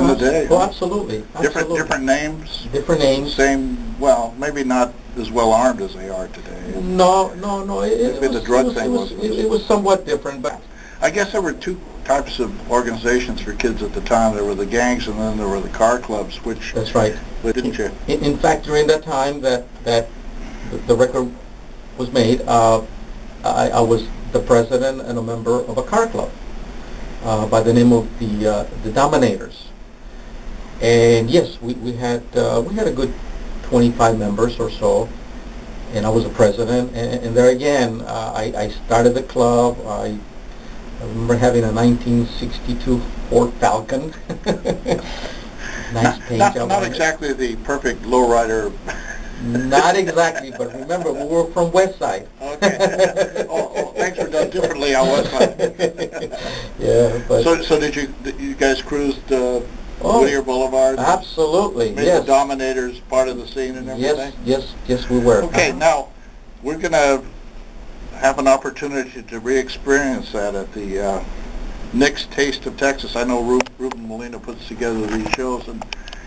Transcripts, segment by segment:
in the day. Oh, absolutely. Different names. Different names. Same. Well, maybe not as well armed as they are today. No. Maybe the drug thing it was somewhat different, but I guess there were two types of organizations for kids at the time. There were the gangs, and then there were the car clubs. Which that's right. Didn't you? In fact, during that time that the record was made, I was the president and a member of a car club by the name of the Dominators. And yes, we had a good 25 members or so, and I was the president. And there again, I started the club. I remember having a 1962 Ford Falcon. Nice paint. Not exactly the perfect lowrider. Not exactly, but remember, we were from West Side. Okay. Things were done differently on West Side. Yeah, but so did you guys cruised Whittier Boulevard? Absolutely. Made the Dominators part of the scene and everything? Yes, we were. Okay, now we're going to have an opportunity to re-experience that at the Nick's Taste of Texas. I know Ruben Molina puts together these shows, and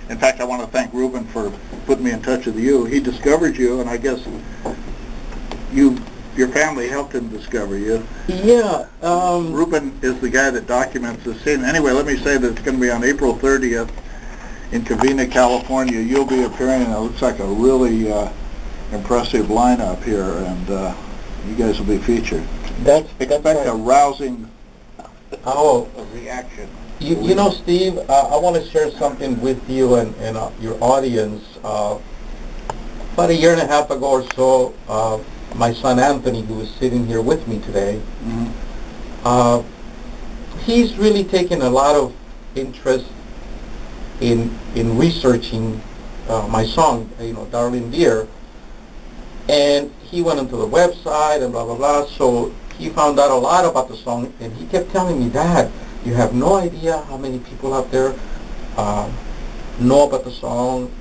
in fact, I want to thank Ruben for putting me in touch with you. He discovered you, and I guess your family helped him discover you. Yeah. Ruben is the guy that documents the scene. Anyway, let me say that it's going to be on April 30th in Covina, California. You'll be appearing, and it looks like a really impressive lineup here, and you guys will be featured. Expect a rousing reaction. You know, Steve, I want to share something with you and your audience. About a year and a half ago or so, my son Anthony, who is sitting here with me today, he's really taken a lot of interest in researching my song, Darling Dear. And he went into the website and blah, blah, blah. So he found out a lot about the song, and he kept telling me, Dad, you have no idea how many people out there know about the song.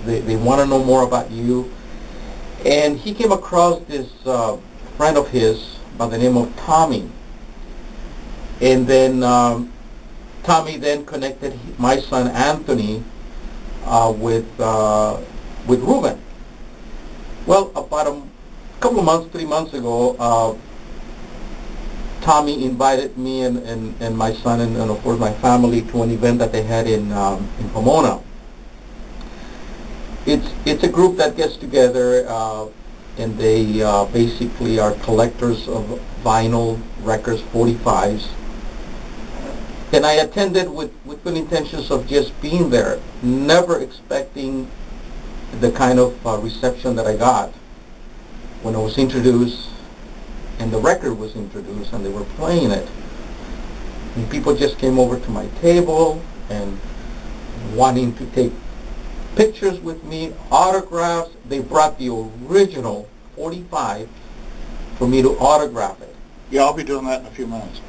They want to know more about you. And he came across this friend of his by the name of Tommy. And then Tommy then connected my son Anthony with Ruben. Well, about a couple of months, 3 months ago, Tommy invited me and my son and of course my family to an event that they had in Pomona. It's a group that gets together and they basically are collectors of vinyl records, 45s. And I attended with good intentions of just being there, never expecting the kind of reception that I got when I was introduced and the record was introduced and they were playing it. And people just came over to my table and wanting to take pictures with me, autographs. They brought the original 45 for me to autograph it. Yeah, I'll be doing that in a few minutes.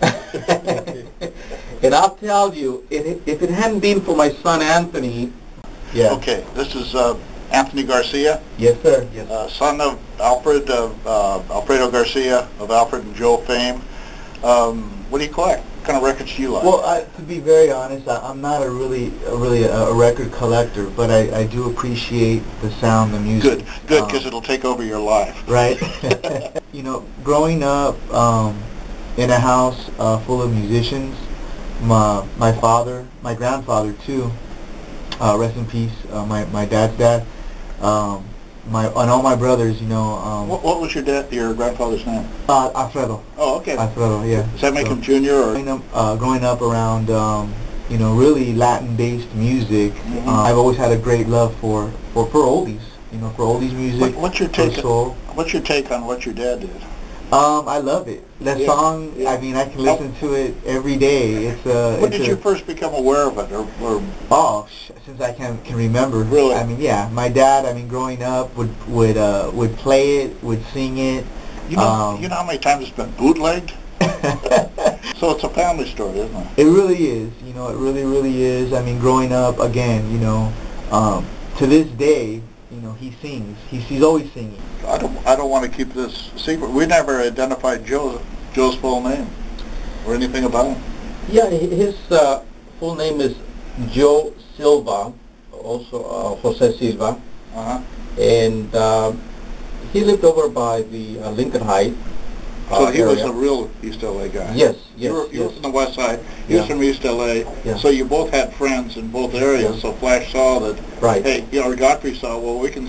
And I'll tell you, if it hadn't been for my son Anthony. Yeah. Okay, this is Anthony Garcia. Yes, sir. Yes. Son of Alfredo Garcia of Alfred and Joe fame. What do you collect? What kind of records do you like? Well, to be very honest, I'm not really a record collector, but I do appreciate the sound, the music. Good, because it'll take over your life. Right. Growing up in a house full of musicians, my father, my grandfather too, rest in peace, my dad's dad, and all my brothers, What was your grandfather's name? Alfredo. Oh, okay. Alfredo, yeah. Does that make him junior or? Growing up around, really Latin-based music, I've always had a great love for oldies, for oldies music. What's your take on what your dad did? I love it. That song, I mean, I can listen to it every day. When did you first become aware of it? Or since I can remember. Really? I mean, yeah. My dad, growing up, would play it, would sing it. You know how many times it's been bootlegged? So it's a family story, isn't it? It really is. It really, really is. I mean, growing up, again, to this day, he sings. He's always singing. I don't want to keep this secret. We never identified Joe's full name or anything about him. Yeah, his full name is Joe Silva, also Jose Silva, and he lived over by the Lincoln Heights. So he was area. a real East LA guy. Yes, You were yes. from the West Side. He was from East LA. Yeah. So you both had friends in both areas. Yeah. So Flash saw that. Right. Hey, you know, or Godfrey saw. Well, we can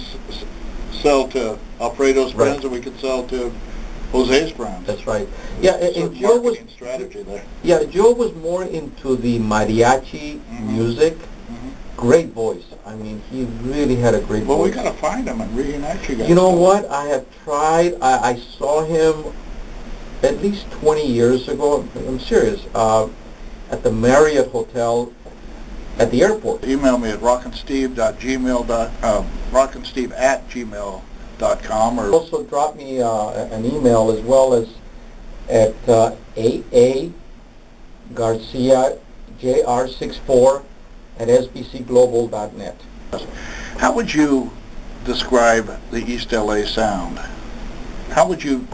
sell to Alfredo's friends, Right. and we can sell to Jose's friends. That's right. Yeah, and Joe was strategy there. Yeah, Joe was more into the mariachi music. Great voice. I mean, he really had a great voice. Well, we got to find him and reunite you guys. You know what? I have tried. I saw him at least 20 years ago. I'm serious. At the Marriott Hotel at the airport. Email me at rockandsteve@gmail.com or Also drop me an email as well as at AA Garcia JR64 at sbcglobal.net. How would you describe the East LA sound? How would you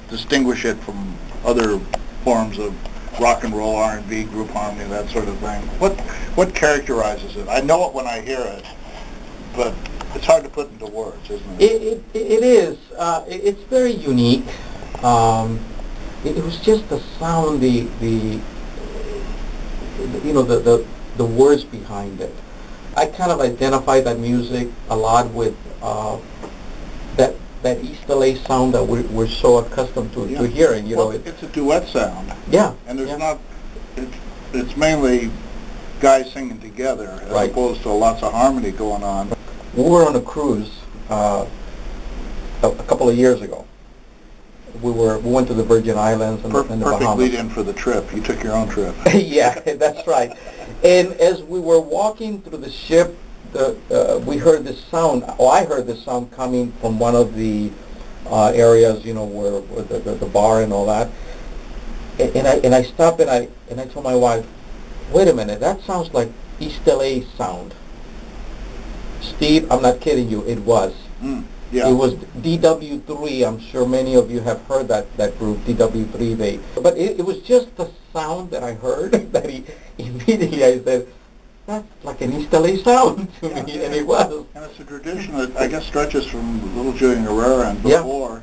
distinguish it from other forms of rock and roll, R&B, group harmony, that sort of thing? What characterizes it? I know it when I hear it, but it's hard to put into words, isn't it? It is. It's very unique. It was just the sound, the words behind it. I kind of identify that music a lot with that East LA sound that we're so accustomed to hearing. You know, it's a duet sound. Yeah. And there's not. It's mainly guys singing together as opposed to lots of harmony going on. We were on a cruise a couple of years ago. We went to the Virgin Islands and the Bahamas. Perfect lead-in for the trip. You took your own trip. Yeah, that's right. And as we were walking through the ship, we heard this sound. Oh, I heard this sound coming from one of the areas, you know, where the bar and all that. And I stopped and I told my wife, wait a minute, that sounds like East LA sound. Steve, I'm not kidding you, it was. Yeah. It was DW3. I'm sure many of you have heard that group, DW3. But it was just the sound that I heard that immediately I said, that's like an East LA sound to me, and it was. And it's a tradition that I guess stretches from Little Julian Herrera and before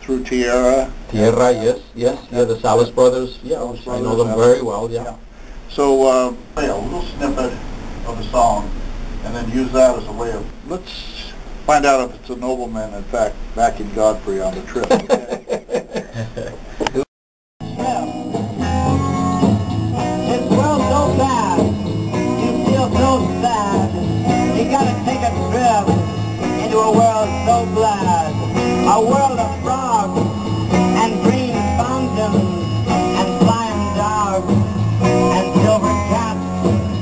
through Tierra. Tierra, yes, the Salas brothers. Yeah, I know them very well. Yeah. So a little snippet of a song, and then use that as a way of let's find out if it's a nobleman, in fact, backing Godfrey on the trip. Okay? This world's so bad, you feel so sad. You gotta take a trip into a world so glad. A world of frogs and green fountains and flying dogs and silver cats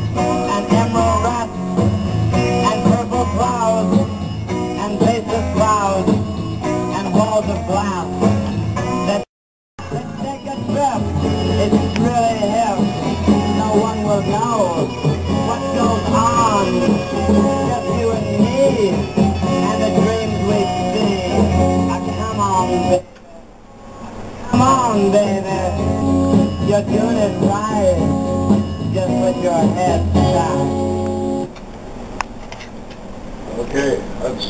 and emerald rats and purple clouds and faceless clouds and walls of glass. Let's take a trip. It's really hip. No one will know what goes on. Just you and me and the dreams we see. Come on, baby. Come on, baby. You're doing it right. Just put your head down. Okay, that's